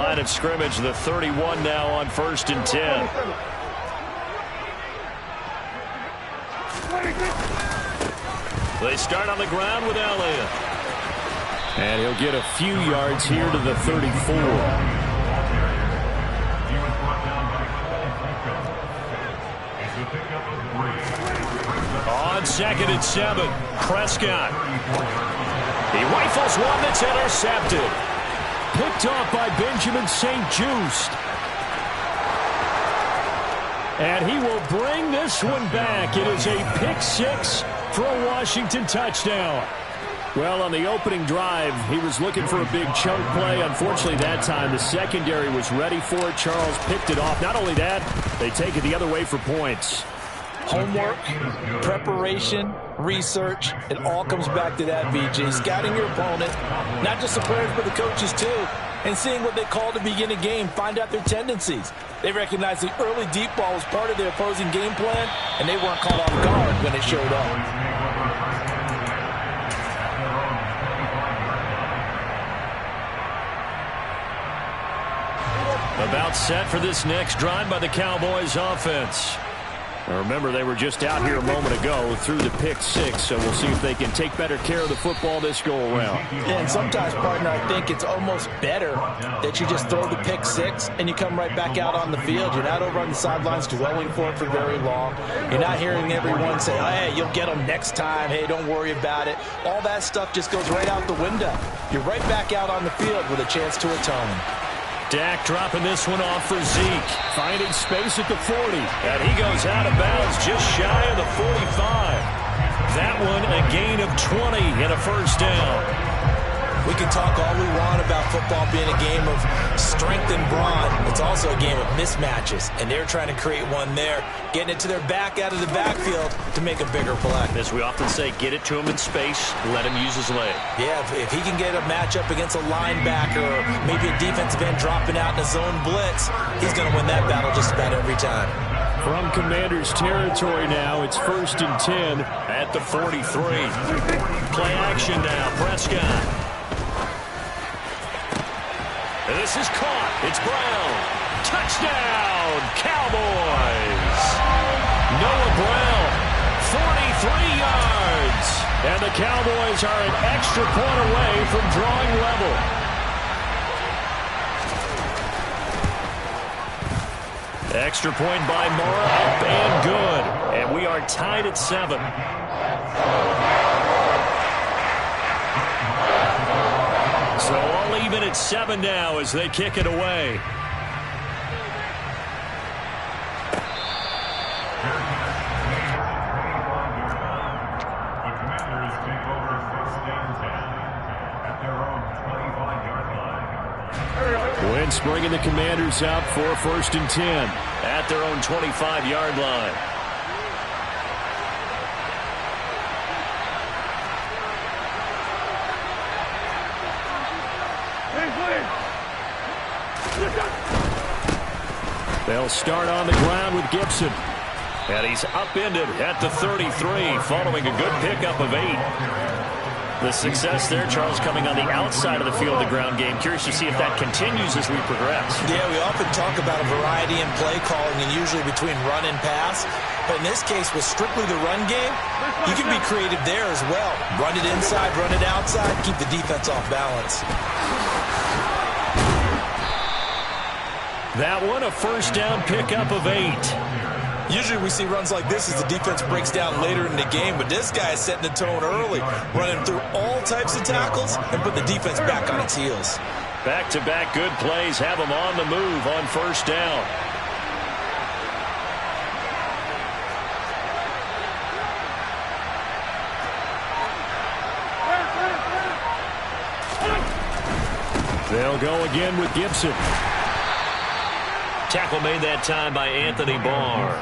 line of scrimmage. The 31 now on 1st and 10. They start on the ground with Elliott. And he'll get a few yards here to the 34. On 2nd and 7, Prescott. He rifles one that's intercepted. Picked off by Benjamin St-Juste. And he will bring this one back. It is a pick 6 for a Washington touchdown. Well, on the opening drive, he was looking for a big chunk play. Unfortunately, that time, the secondary was ready for it. Charles picked it off. Not only that, they take it the other way for points. Homework, preparation, research, it all comes back to that, VJ. Scouting your opponent, not just the players, but the coaches, too. And seeing what they call to begin a game, find out their tendencies. They recognized the early deep ball was part of their opposing game plan, and they weren't caught off guard when it showed up. About set for this next drive by the Cowboys offense. Now remember, they were just out here a moment ago through the pick 6, so we'll see if they can take better care of the football this go-around. Yeah, and sometimes, partner, I think it's almost better that you just throw the pick 6 and you come right back out on the field. You're not over on the sidelines dwelling for it for very long. You're not hearing everyone say, hey, you'll get them next time. Hey, don't worry about it. All that stuff just goes right out the window. You're right back out on the field with a chance to atone. Dak dropping this one off for Zeke. Finding space at the 40. And he goes out of bounds just shy of the 45. That one a gain of 20 and a first down. We can talk all we want about football being a game of strength and brawn. It's also a game of mismatches, and they're trying to create one there, getting it to their back out of the backfield to make a bigger play. As we often say, get it to him in space, let him use his leg. Yeah, if he can get a matchup against a linebacker or maybe a defensive end dropping out in a zone blitz, he's going to win that battle just about every time. From Commander's territory now, it's 1st and 10 at the 43. Play action now, Prescott. This is caught. It's Brown. Touchdown, Cowboys. Noah Brown, 43 yards. And the Cowboys are an extra point away from drawing level. Extra point by Mora, up and good. And we are tied at 7. So all even at 7 now as they kick it away. Wentz bringing the Commanders up for 1st and 10 at their own 25-yard line. They'll start on the ground with Gibson. And he's upended at the 33 following a good pickup of 8. The success there, Charles, coming on the outside of the field, the ground game. Curious to see if that continues as we progress. Yeah, we often talk about a variety in play calling and usually between run and pass. But in this case, with strictly the run game, you can be creative there as well. Run it inside, run it outside, keep the defense off balance. That one, a first down pickup of 8. Usually we see runs like this as the defense breaks down later in the game, but this guy is setting the tone early, running through all types of tackles and put the defense back on its heels. Back-to-back good plays have them on the move on first down. They'll go again with Gibson. Tackle made that time by Anthony Barr.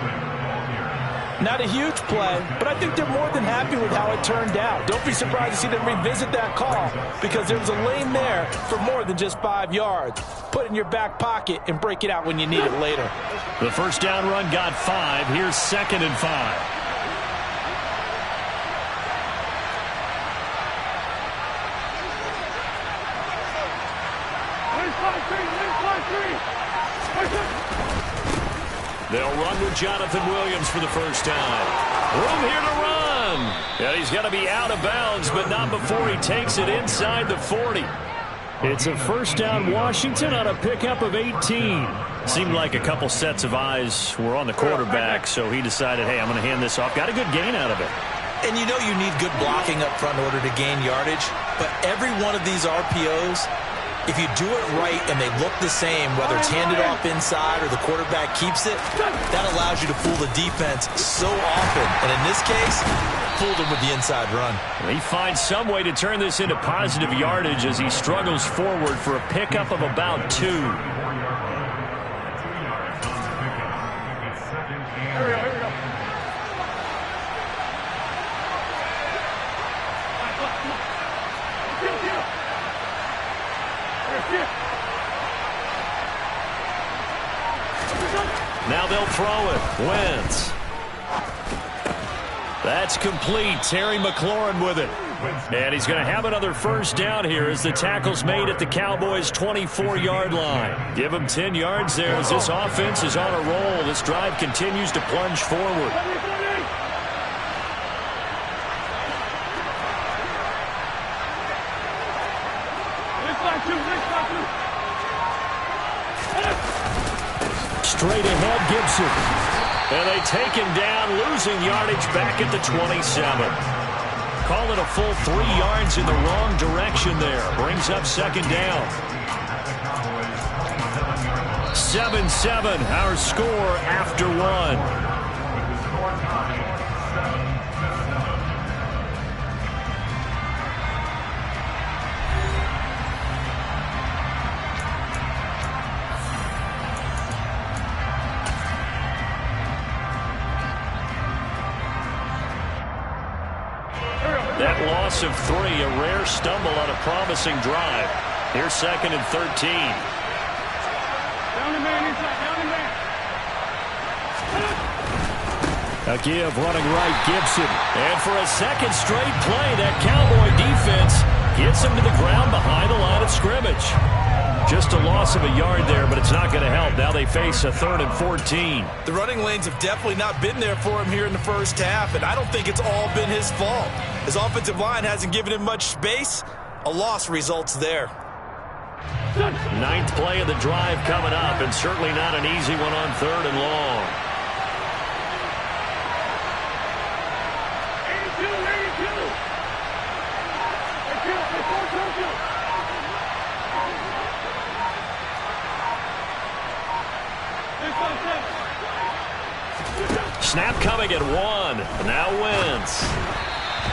Not a huge play, but I think they're more than happy with how it turned out. Don't be surprised to see them revisit that call because there was a lane there for more than just 5 yards. Put it in your back pocket and break it out when you need it later. The first down run got 5. Here's 2nd and 5. They'll run with Jonathan Williams for the first time. Room here to run. And he's going to be out of bounds, but not before he takes it inside the 40. It's a first down Washington on a pickup of 18. Seemed like a couple sets of eyes were on the quarterback, so he decided, hey, I'm going to hand this off. Got a good gain out of it. And you know you need good blocking up front in order to gain yardage, but every one of these RPOs, if you do it right and they look the same, whether it's handed off inside or the quarterback keeps it, that allows you to fool the defense so often. And in this case, fooled him with the inside run. He finds some way to turn this into positive yardage as he struggles forward for a pickup of about 2. Now they'll throw it. Wentz. That's complete. Terry McLaurin with it. And he's going to have another first down here as the tackle's made at the Cowboys' 24-yard line. Give him 10 yards there as this offense is on a roll. This drive continues to plunge forward. Straight ahead, Gibson. And they take him down, losing yardage back at the 27. Call it a full 3 yards in the wrong direction there. Brings up second down. 7-7, our score after 1. That loss of 3, a rare stumble on a promising drive. Here's 2nd and 13. A give running right, Gibson. And for a second straight play, that Cowboy defense gets him to the ground behind the line of scrimmage. Just a loss of a yard there, but it's not going to help. Now they face a 3rd and 14. The running lanes have definitely not been there for him here in the first half, and I don't think it's all been his fault. His offensive line hasn't given him much space. A loss results there. 9th play of the drive coming up, and certainly not an easy one on 3rd and long. Snap coming at 1. Now Wentz.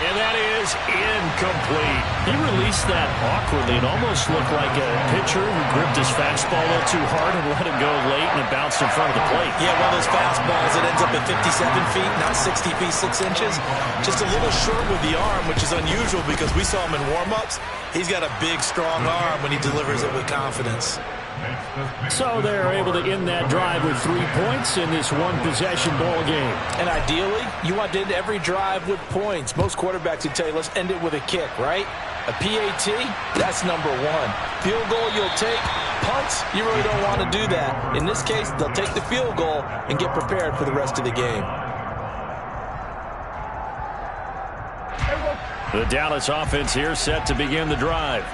And that is incomplete. He released that awkwardly. It almost looked like a pitcher who gripped his fastball a little too hard and let it go late, and it bounced in front of the plate. Yeah, one of those fastballs that ends up at 57 feet, not 60 feet, 6 inches. Just a little short with the arm, which is unusual because we saw him in warm-ups. He's got a big, strong arm when he delivers it with confidence. So they're able to end that drive with 3 points in this one-possession ball game. And ideally, you want to end every drive with points. Most quarterbacks would tell you, let's end it with a kick, right? A PAT, that's number 1. Field goal you'll take. Punts, you really don't want to do that. In this case, they'll take the field goal and get prepared for the rest of the game. The Dallas offense here set to begin the drive.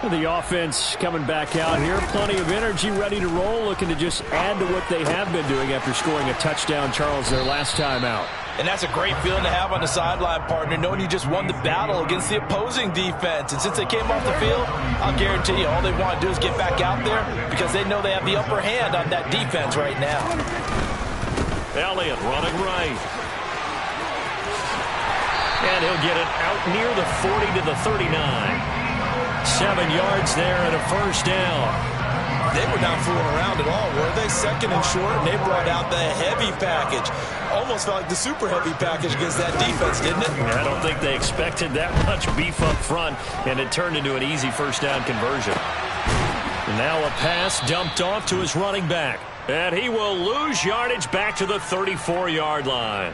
The offense coming back out here. Plenty of energy, ready to roll, looking to just add to what they have been doing after scoring a touchdown, Charles, their last time out. And that's a great feeling to have on the sideline, partner, knowing you just won the battle against the opposing defense. And since they came off the field, I'll guarantee you all they want to do is get back out there because they know they have the upper hand on that defense right now. Elliott running right. And he'll get it out near the 40 to the 39. 7 yards there and a first down. They were not fooling around at all, were they? 2nd and short, and they brought out the heavy package. Almost felt like the super heavy package against that defense, didn't it? Yeah, I don't think they expected that much beef up front, and it turned into an easy first down conversion. And now a pass dumped off to his running back. And he will lose yardage back to the 34-yard line.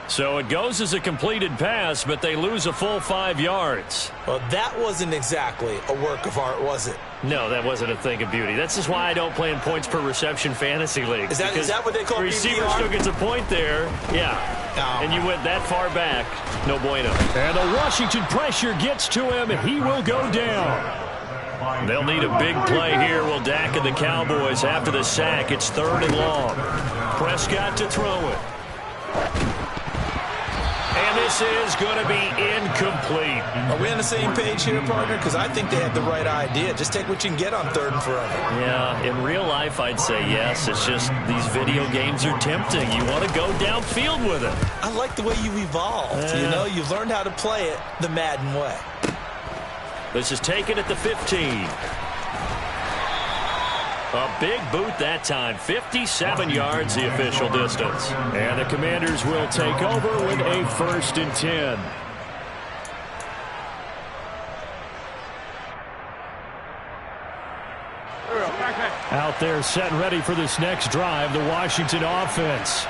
So it goes as a completed pass, but they lose a full 5 yards. Well, that wasn't exactly a work of art, was it? No, that wasn't a thing of beauty. That's just why I don't play in points per reception fantasy leagues. Is that what they call the receiver PPR? still gets a point there. Yeah. Oh. And you went that far back. No bueno. And the Washington pressure gets to him. He will go down. They'll need a big play here. Will Dak and the Cowboys after the sack. It's 3rd and long. Prescott to throw it. And this is going to be incomplete. Are we on the same page here, partner? Because I think they had the right idea. Just take what you can get on 3rd and forever. Yeah, in real life, I'd say yes. It's just these video games are tempting. You want to go downfield with it. I like the way you evolved. You know, you've learned how to play it the Madden way. This is taken at the 15. A big boot that time. 57 yards the official distance. And the Commanders will take over with a 1st and 10. Out there set and ready for this next drive, the Washington offense.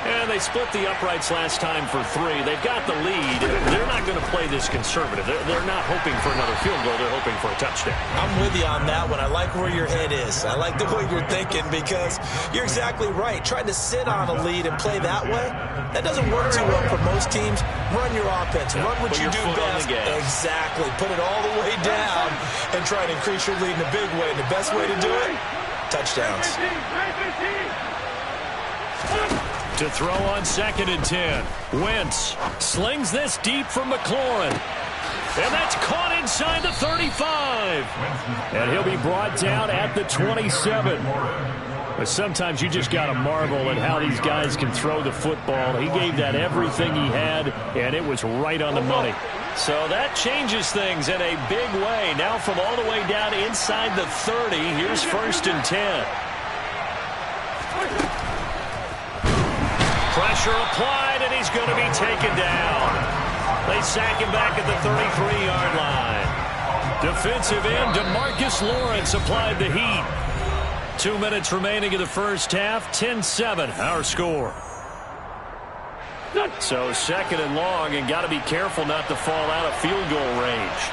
And they split the uprights last time for 3. They've got the lead. They're not going to play this conservative. They're not hoping for another field goal. They're hoping for a touchdown. I'm with you on that one. I like where your head is. I like the way you're thinking because you're exactly right. Trying to sit on a lead and play that way, that doesn't work too well for most teams. Run your offense. Run what you do best. Exactly. Put it all the way down and try to increase your lead in a big way. And the best way to do it, touchdowns. To throw on 2nd and 10. Wentz slings this deep from McLaurin. And that's caught inside the 35. And he'll be brought down at the 27. But sometimes you just got to marvel at how these guys can throw the football. He gave that everything he had, and it was right on the money. So that changes things in a big way. Now from all the way down inside the 30, here's 1st and 10. Pressure applied, and he's going to be taken down. They sack him back at the 33-yard line. Defensive end DeMarcus Lawrence applied the heat. 2 minutes remaining in the first half. 10-7, our score. So 2nd and long, and got to be careful not to fall out of field goal range.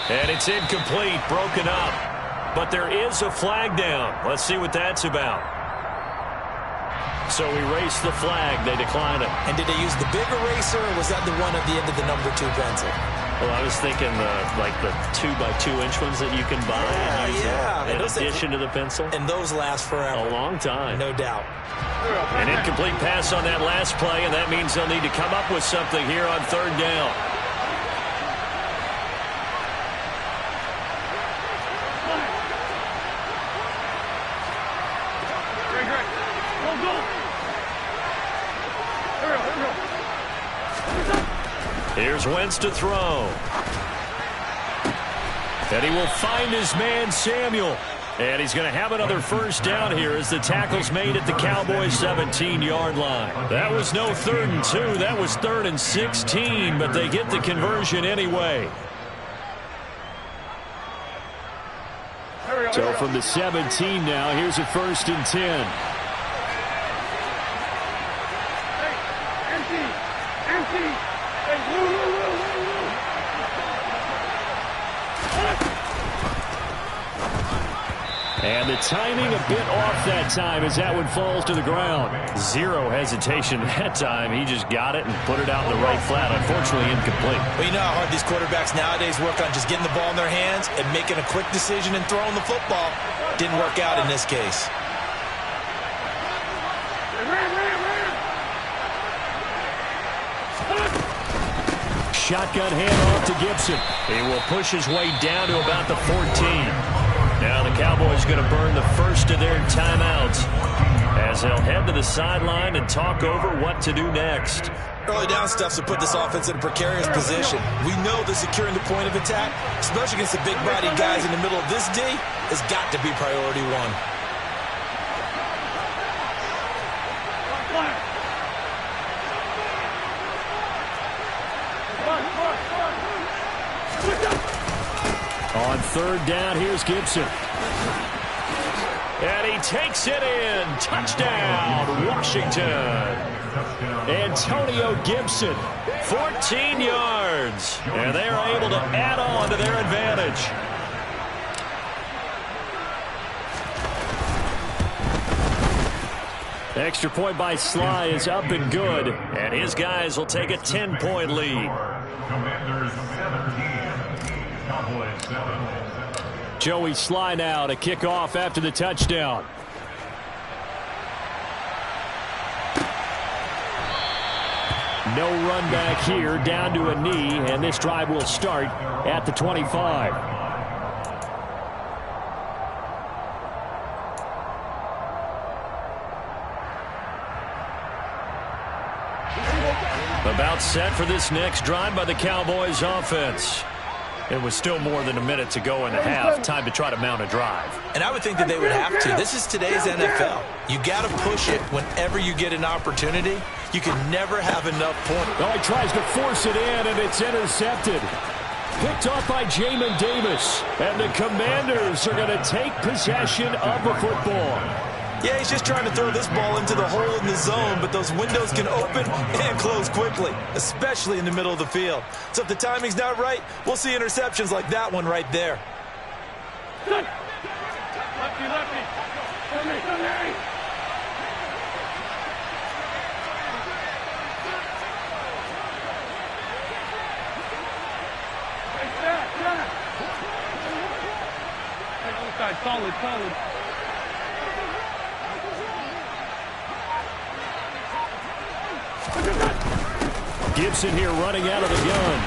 And it's incomplete, broken up. But there is a flag down. Let's see what that's about. So erase the flag. They decline it. And did they use the big eraser, or was that the one at the end of the number 2 pencil? Well, I was thinking like the 2x2-inch ones that you can buy in addition to the pencil. And those last forever. A long time. No doubt. An incomplete pass on that last play, and that means they'll need to come up with something here on 3rd down. Here's Wentz to throw. And he will find his man, Samuel. And he's going to have another 1st down here as the tackle's made at the Cowboys' 17-yard line. That was no 3rd and 2. That was 3rd and 16, but they get the conversion anyway. So from the 17 now, here's a 1st and 10. And the timing a bit off that time as that one falls to the ground. Zero hesitation that time. He just got it and put it out in the right flat. Unfortunately, incomplete. Well, you know how hard these quarterbacks nowadays work on just getting the ball in their hands and making a quick decision and throwing the football. Didn't work out in this case. Shotgun handoff to Gibson. He will push his way down to about the 14. Now the Cowboys going to burn the first of their timeouts as they'll head to the sideline and talk over what to do next. Early down stuff to put this offense in a precarious position. We know that securing the point of attack, especially against the big-bodied guys in the middle of this D, has got to be priority one. On third down, here's Gibson. And he takes it in. Touchdown, Washington. Antonio Gibson, 14 yards. And they are able to add on to their advantage. Extra point by Sly is up and good. And his guys will take a 10-point lead. Commanders 17, Cowboys 7. Joey Sly now to kick off after the touchdown. No run back here, down to a knee, and this drive will start at the 25. About set for this next drive by the Cowboys offense. It was still more than a minute to go in the half. Time to try to mount a drive. And I would think that they would have to. This is today's NFL. You got to push it whenever you get an opportunity. You can never have enough points. Oh, he tries to force it in, and it's intercepted. Picked off by Jamin Davis. And the Commanders are going to take possession of the football. Yeah, he's just trying to throw this ball into the hole in the zone, but those windows can open and close quickly, especially in the middle of the field. So if the timing's not right, we'll see interceptions like that one right there. Lefty, lefty. Come here. Solid, solid. Gibson here running out of the gun.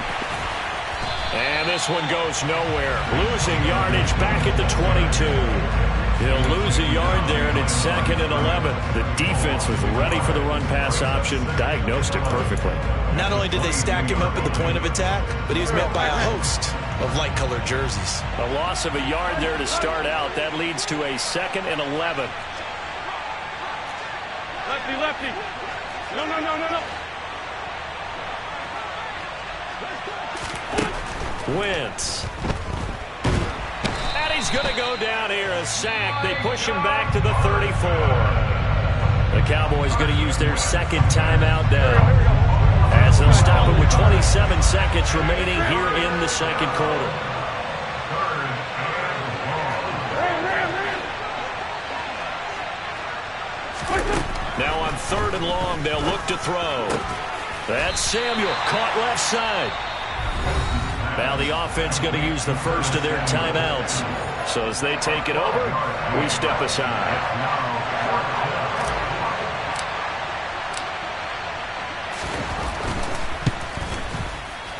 And this one goes nowhere. Losing yardage back at the 22. He'll lose a yard there, and it's 2nd and 11. The defense was ready for the run-pass option, diagnosed it perfectly. Not only did they stack him up at the point of attack, but he was met by a host of light-colored jerseys. A loss of a yard there to start out. That leads to a 2nd and 11. Lefty, lefty. No. Wentz. And he's going to go down here, a sack. They push him back to the 34. The Cowboys going to use their second timeout now, as they'll stop it with 27 seconds remaining here in the second quarter. Now on 3rd and long, they'll look to throw. That's Samuel, caught left side. Now the offense going to use the first of their timeouts. So as they take it over, we step aside.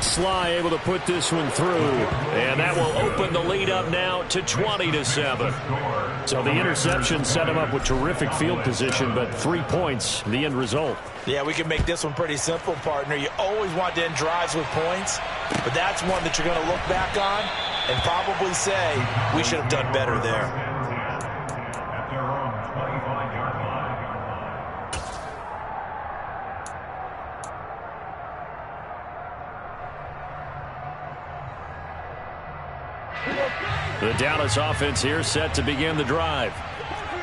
Sly able to put this one through, and that will open the lead up now to 20-7. So the interception set him up with terrific field position, but 3 points, the end result. Yeah, we can make this one pretty simple, partner. You always want to end drives with points, but that's one that you're going to look back on and probably say, we should have done better there. The Dallas offense here set to begin the drive.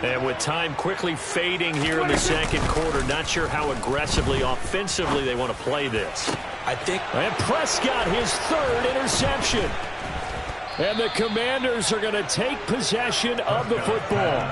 And with time quickly fading here in the second quarter, not sure how aggressively, offensively they want to play this. And Prescott, his 3rd interception. And the Commanders are going to take possession of the football.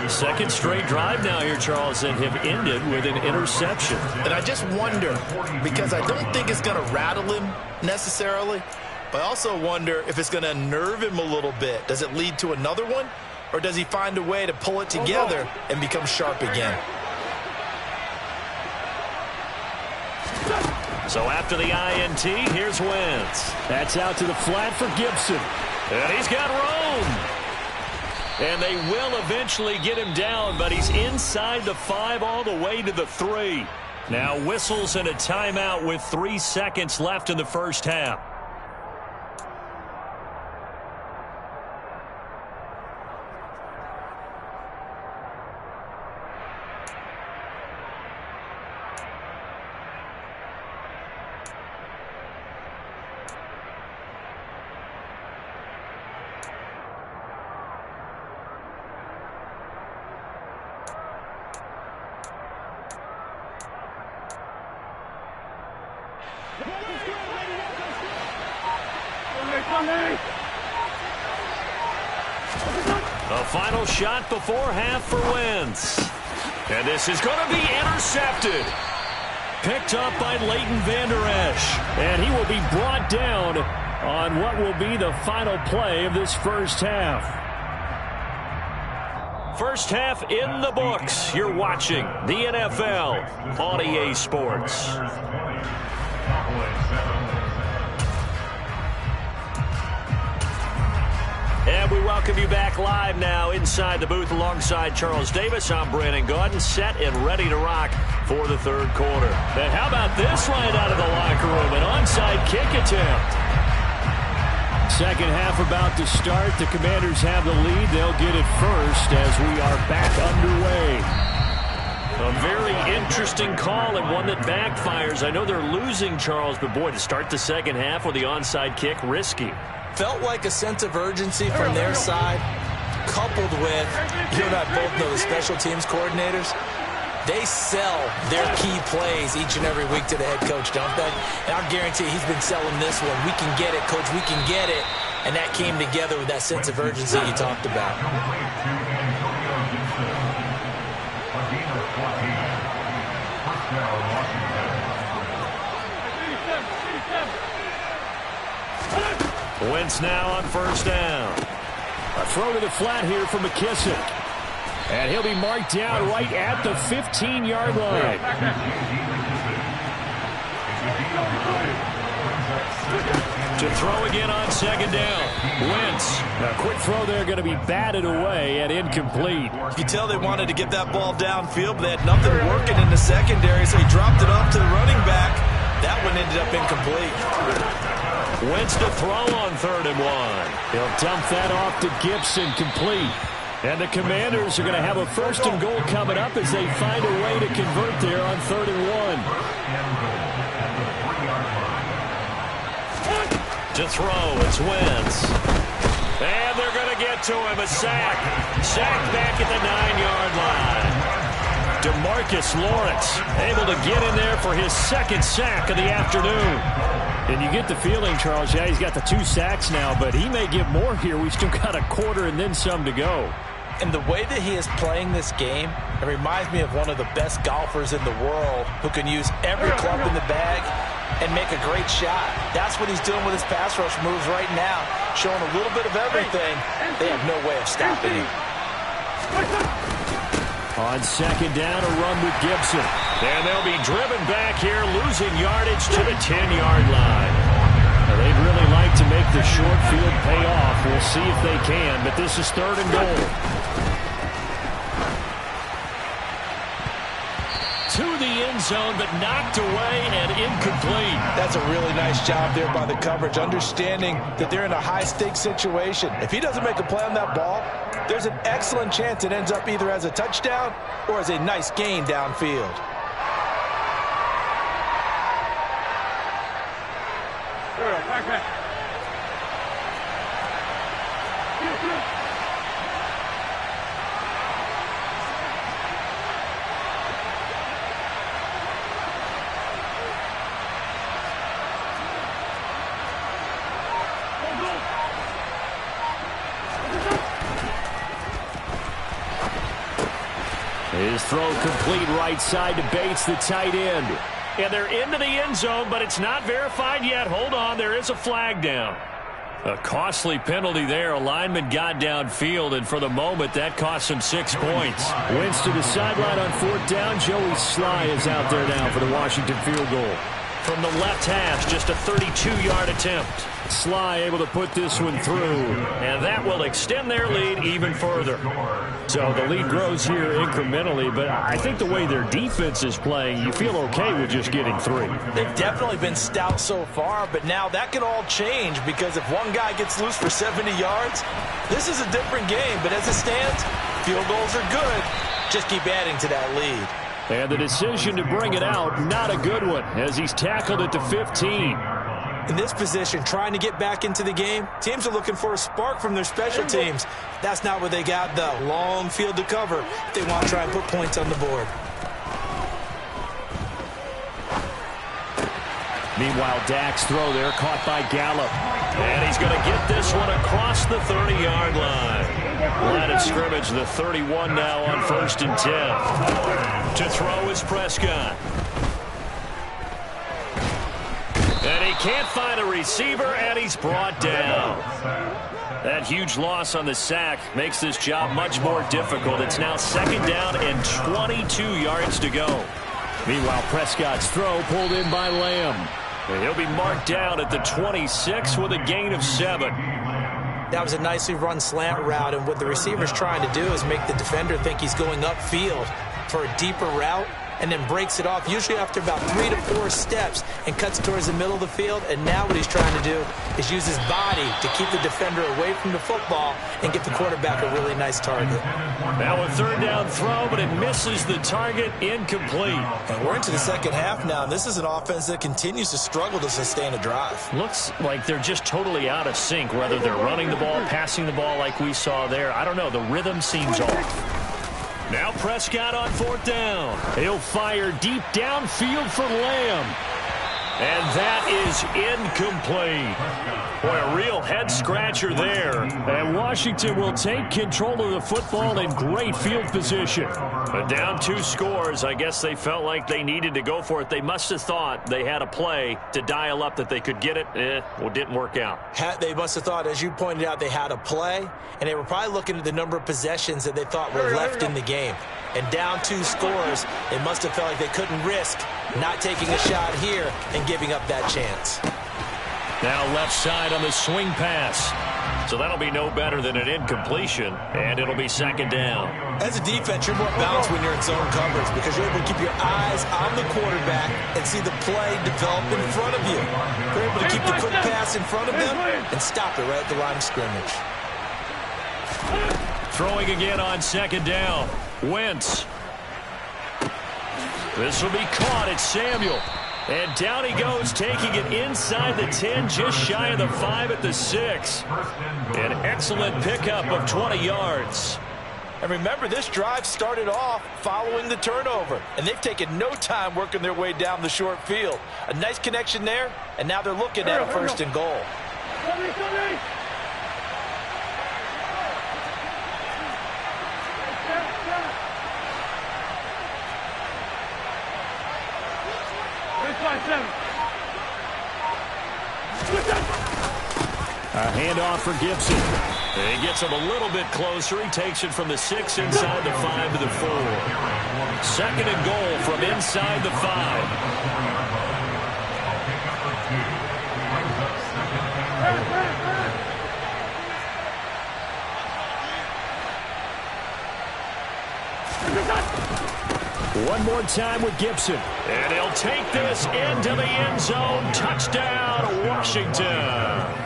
Second straight drive now here, Charles, and have ended with an interception. And I just wonder, because I don't think it's going to rattle him necessarily, but I also wonder if it's going to unnerve him a little bit. Does it lead to another one? Or does he find a way to pull it together and become sharp again? So after the INT, here's Wentz. That's out to the flat for Gibson. And he's got room. And they will eventually get him down, but he's inside the 5 all the way to the 3. Now whistles and a timeout with 3 seconds left in the first half. A final shot before half for Wentz. And this is going to be intercepted. Picked up by Leighton Vander Esch. And he will be brought down on what will be the final play of this first half. First half in the books. You're watching the NFL on EA Sports. And we welcome you back live now inside the booth alongside Charles Davis. I'm Brandon Gaudin, set and ready to rock for the third quarter. And how about this right out of the locker room? An onside kick attempt. Second half about to start. The Commanders have the lead. They'll get it first as we are back underway. A very interesting call and one that backfires. I know they're losing, Charles, but boy, to start the second half with the onside kick, risky. Felt like a sense of urgency from their side, coupled with, you and I both know the special teams coordinators, they sell their key plays each and every week to the head coach, don't they? And I guarantee he's been selling this one. We can get it, coach, we can get it. And that came together with that sense of urgency you talked about. Wentz now on first down. A throw to the flat here for McKissick. And he'll be marked down right at the 15-yard line. To throw again on second down. Wentz. A quick throw there going to be batted away and incomplete. You can tell they wanted to get that ball downfield, but they had nothing working in the secondary, so he dropped it off to the running back. That one ended up incomplete. Wentz to throw on 3rd and 1. He'll dump that off to Gibson, complete. And the Commanders are going to have a 1st and goal coming up as they find a way to convert there on 3rd and 1. To throw, it's Wentz. And they're going to get to him, a sack. Sack back at the 9-yard line. DeMarcus Lawrence able to get in there for his 2nd sack of the afternoon. And you get the feeling, Charles, yeah, he's got the 2 sacks now, but he may get more here. We've still got a quarter and then some to go. And the way that he is playing this game, it reminds me of one of the best golfers in the world who can use every club in the bag and make a great shot. That's what he's doing with his pass rush moves right now, showing a little bit of everything. They have no way of stopping him. On second down, a run with Gibson. And they'll be driven back here, losing yardage to the 10-yard line. Now, they'd really like to make the short field pay off. We'll see if they can, but this is 3rd and goal. To the end zone, but knocked away and incomplete. That's a really nice job there by the coverage, understanding that they're in a high-stakes situation. If he doesn't make a play on that ball, there's an excellent chance it ends up either as a touchdown or as a nice gain downfield. His throw complete right side to Bates, the tight end. And they're into the end zone, but it's not verified yet. Hold on, there is a flag down. A costly penalty there. A lineman got downfield, and for the moment, that cost him 6 points. Wentz to the sideline on 4th down. Joey Sly is out there now for the Washington field goal. From the left hash, just a 32-yard attempt. Sly able to put this one through, and that will extend their lead even further. So the lead grows here incrementally, but I think the way their defense is playing, you feel okay with just getting 3. They've definitely been stout so far, but now that can all change because if one guy gets loose for 70 yards, this is a different game. But as it stands, field goals are good. Just keep adding to that lead. And the decision to bring it out, not a good one, as he's tackled it to 15. In this position, trying to get back into the game, teams are looking for a spark from their special teams. That's not what they got, though. Long field to cover if they want to try and put points on the board. Meanwhile, Dak's throw there caught by Gallup. And he's going to get this one across the 30-yard line. Line of scrimmage, the 31 now on 1st and 10. To throw is Prescott. And he can't find a receiver, and he's brought down. That huge loss on the sack makes this job much more difficult. It's now 2nd down and 22 yards to go. Meanwhile, Prescott's throw pulled in by Lamb. And he'll be marked down at the 26 with a gain of 7. That was a nicely run slant route, and what the receiver's trying to do is make the defender think he's going upfield for a deeper route, and then breaks it off, usually after about 3 to 4 steps, and cuts towards the middle of the field. And now what he's trying to do is use his body to keep the defender away from the football and get the quarterback a really nice target. Now a 3rd down throw, but it misses the target, incomplete. And we're into the 2nd half now. This is an offense that continues to struggle to sustain a drive. Looks like they're just totally out of sync, whether they're running the ball, passing the ball like we saw there. I don't know. The rhythm seems off. Now Prescott on 4th down. He'll fire deep downfield for Lamb. And that is incomplete. Boy, a real head-scratcher there. And Washington will take control of the football in great field position. But down 2 scores, I guess they felt like they needed to go for it. They must have thought they had a play to dial up that they could get it. Well, it didn't work out. They must have thought, as you pointed out, they had a play, and they were probably looking at the number of possessions that they thought were left in the game. And down 2 scores, they must have felt like they couldn't risk not taking a shot here and giving up that chance. Now left side on the swing pass. So that'll be no better than an incompletion, and it'll be 2nd down. As a defense, you're more balanced when you're in zone coverage because you're able to keep your eyes on the quarterback and see the play develop in front of you. You're able to keep the quick pass in front of them and stop it right at the line of scrimmage. Throwing again on 2nd down. Wentz. This will be caught. It's Samuel. And down he goes, taking it inside the 10, just shy of the 5 at the 6. An excellent pickup of 20 yards. And remember, this drive started off following the turnover, and they've taken no time working their way down the short field. A nice connection there, and now they're looking at a 1st and goal. A handoff for Gibson. And he gets him a little bit closer. He takes it from the 6 inside the 5 to the 4. 2nd and goal from inside the 5. One more time with Gibson. And he'll take this into the end zone. Touchdown, Washington.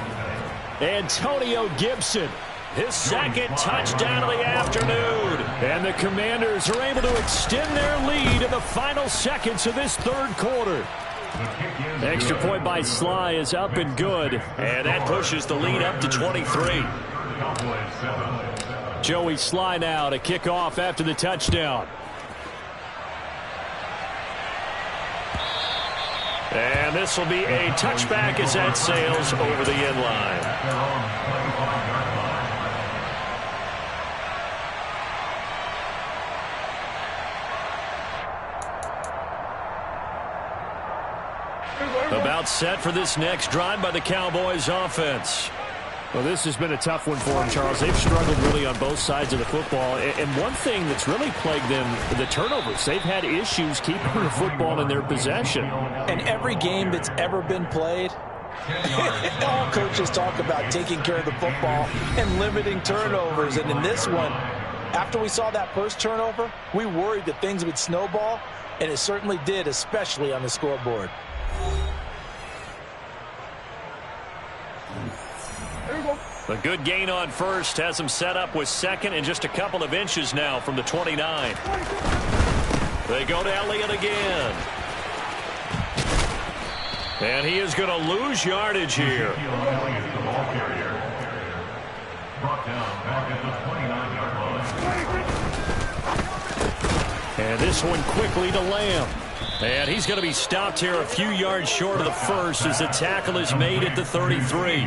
Antonio Gibson, his 2nd touchdown of the afternoon. And the Commanders are able to extend their lead in the final seconds of this 3rd quarter. Extra point by Sly is up and good. And that pushes the lead up to 23. Joey Sly now to kick off after the touchdown. And this will be a touchback as that sails over the end line. About set for this next drive by the Cowboys offense. Well, this has been a tough one for them, Charles. They've struggled really on both sides of the football. And one thing that's really plagued them, the turnovers. They've had issues keeping the football in their possession. And every game that's ever been played, all coaches talk about taking care of the football and limiting turnovers. And in this one, after we saw that first turnover, we worried that things would snowball, and it certainly did, especially on the scoreboard. A good gain on 1st has him set up with 2nd and just a couple of inches now from the 29. They go to Elliott again. And he is going to lose yardage here. And this one quickly to Lamb. And he's going to be stopped here a few yards short of the first as the tackle is made at the 33.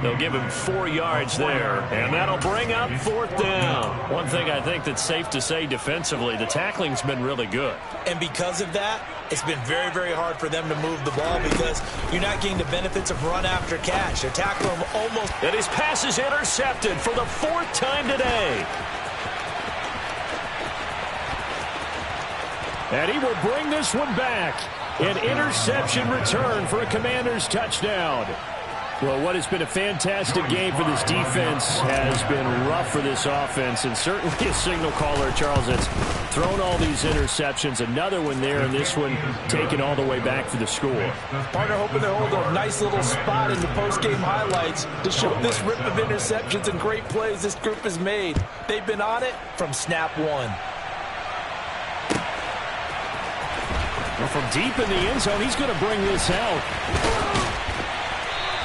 They'll give him 4 yards there, and that'll bring up 4th down. One thing I think that's safe to say defensively, the tackling's been really good. And because of that, it's been very, very hard for them to move the ball because you're not getting the benefits of run after catch. They're tackling him almost. And his pass is intercepted for the 4th time today. And he will bring this one back. An interception return for a Commanders touchdown. Well, what has been a fantastic game for this defense has been rough for this offense, and certainly a signal caller, Charles, that's thrown all these interceptions. Another one there, and this one taken all the way back for the score. Partner hoping to hold a nice little spot in the post-game highlights to show this rip of interceptions and great plays this group has made. They've been on it from snap one. Well, from deep in the end zone, he's going to bring this out.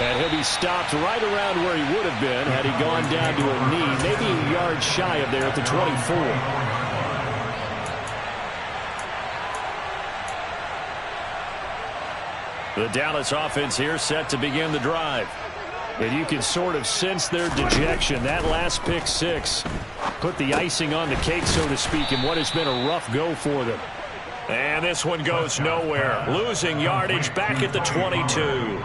And he'll be stopped right around where he would have been had he gone down to a knee, maybe a yard shy of there at the 24. The Dallas offense here set to begin the drive. And you can sort of sense their dejection. That last pick six put the icing on the cake, so to speak, in what has been a rough go for them. And this one goes nowhere. Losing yardage back at the 22.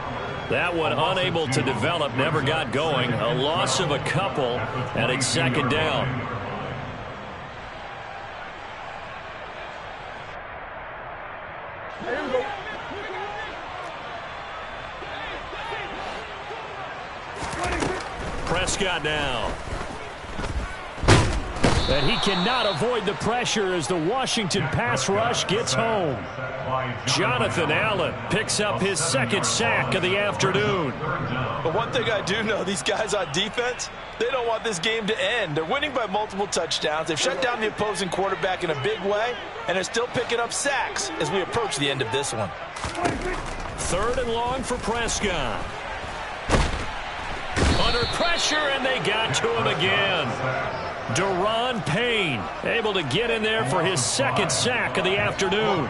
That one unable to develop, never got going. A loss of a couple, and it's 2nd down. Prescott now. And he cannot avoid the pressure as the Washington pass rush gets home. Jonathan Allen picks up his 2nd sack of the afternoon. But one thing I do know, these guys on defense, they don't want this game to end. They're winning by multiple touchdowns. They've shut down the opposing quarterback in a big way, and they're still picking up sacks as we approach the end of this one. 3rd and long for Prescott. Under pressure, and they got to him again. Deron Payne able to get in there for his 2nd sack of the afternoon.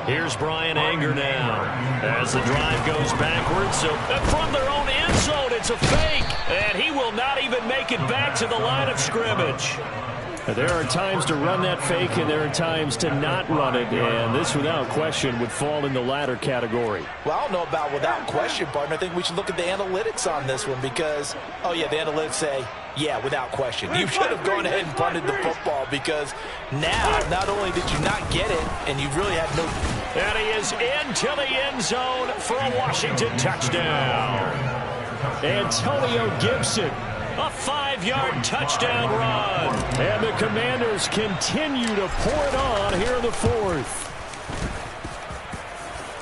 Here's Brian Anger now as the drive goes backwards. So from their own end zone, it's a fake. And he will not even make it back to the line of scrimmage. There are times to run that fake, and there are times to not run it, and this, without question, would fall in the latter category. Well, I don't know about without question, partner. I think we should look at the analytics on this one because, oh, yeah, the analytics say, yeah, without question. You should have gone ahead and punted the football because now, not only did you not get it, and you really had no... And he is into the end zone for a Washington touchdown. Antonio Gibson. A 5-yard touchdown run. And the Commanders continue to pour it on here in the 4th.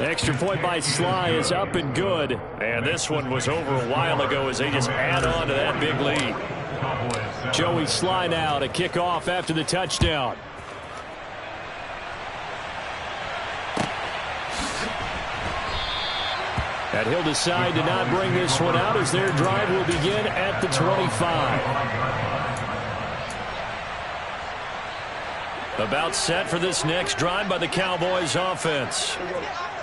Extra point by Sly is up and good. And this one was over a while ago as they just add on to that big lead. Joey Sly now to kick off after the touchdown. And he'll decide to not bring this one out as their drive will begin at the 25. About set for this next drive by the Cowboys offense.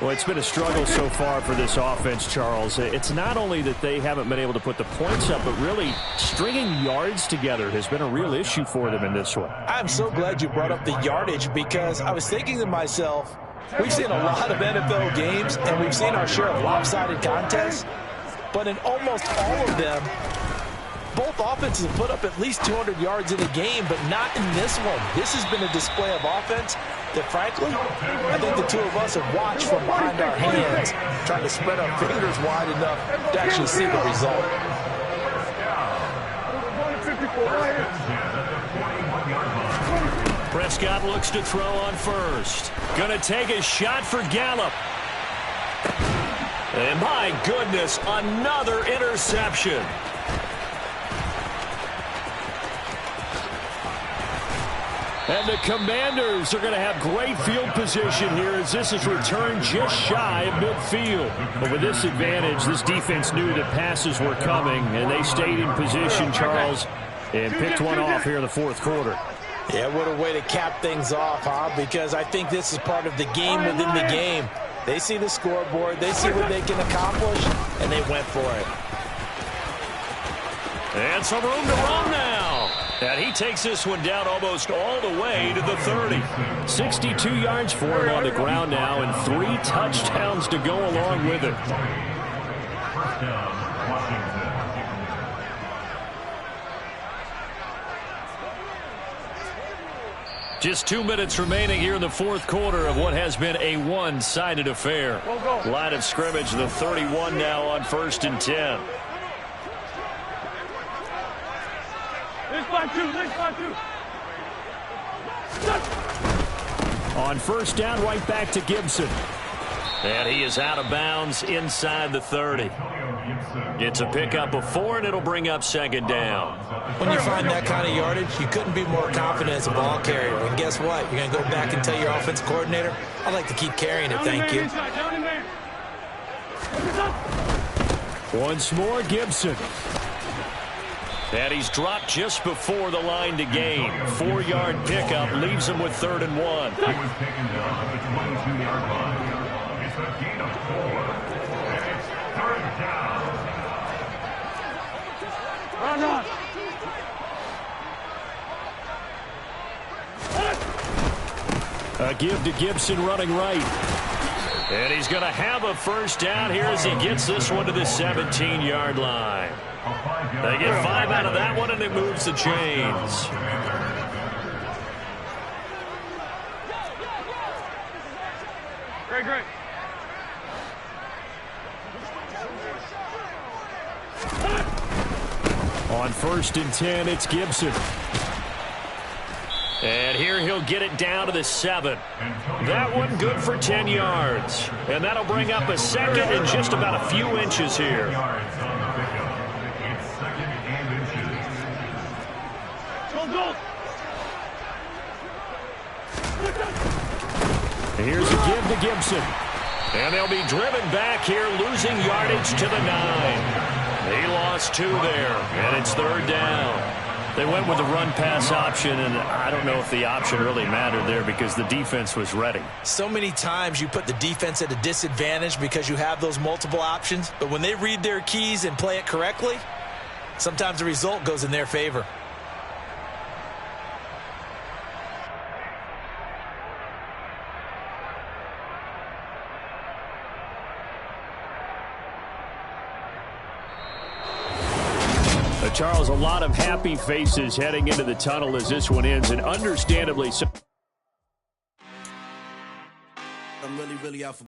Well, it's been a struggle so far for this offense, Charles. It's not only that they haven't been able to put the points up, but really stringing yards together has been a real issue for them in this one. I'm so glad you brought up the yardage because I was thinking to myself, we've seen a lot of NFL games, and we've seen our share of lopsided contests. But in almost all of them, both offenses have put up at least 200 yards in a game, but not in this one. This has been a display of offense that, frankly, I think the two of us have watched from behind our hands, trying to spread our fingers wide enough to actually see the result. Prescott looks to throw on first. Gonna take a shot for Gallup. And my goodness, another interception. And the Commanders are going to have great field position here as this is returned just shy of midfield. But with this advantage, this defense knew that passes were coming, and they stayed in position, Charles, and picked one off here in the 4th quarter. Yeah, what a way to cap things off, huh? Because I think this is part of the game within the game. They see the scoreboard, they see what they can accomplish, and they went for it. And some room to run now. And he takes this one down almost all the way to the 30. 62 yards for him on the ground now, and 3 touchdowns to go along with it. First down, Washington. Just 2 minutes remaining here in the fourth quarter of what has been a one-sided affair. Line of scrimmage, the 31 now on 1st and 10. On 1st down, right back to Gibson. And he is out of bounds inside the 30. It's a pickup of 4, and it'll bring up 2nd down. When you find that kind of yardage, you couldn't be more confident as a ball carrier. And guess what? You're going to go back and tell your offensive coordinator, I'd like to keep carrying it, thank you. Once more, Gibson. And he's dropped just before the line to gain. 4-yard pickup leaves him with 3rd and 1. He was taken down at the 22-yard line. It's a gain of 4. And it's 3rd down. Run on. A give to Gibson running right. And he's going to have a 1st down here as he gets this one to the 17-yard line. They get 5 out of that one, and it moves the chains. Great. On 1st and 10, it's Gibson. And here he'll get it down to the 7. That one good for 10 yards. And that'll bring up a 2nd and just about a few inches here. Here's a give to Gibson. And they'll be driven back here, losing yardage to the 9. He lost 2 there, and it's 3rd down. They went with the run-pass option, and I don't know if the option really mattered there because the defense was ready. So many times you put the defense at a disadvantage because you have those multiple options, but when they read their keys and play it correctly, sometimes the result goes in their favor. Charles, a lot of happy faces heading into the tunnel as this one ends, and understandably so. I'm really out for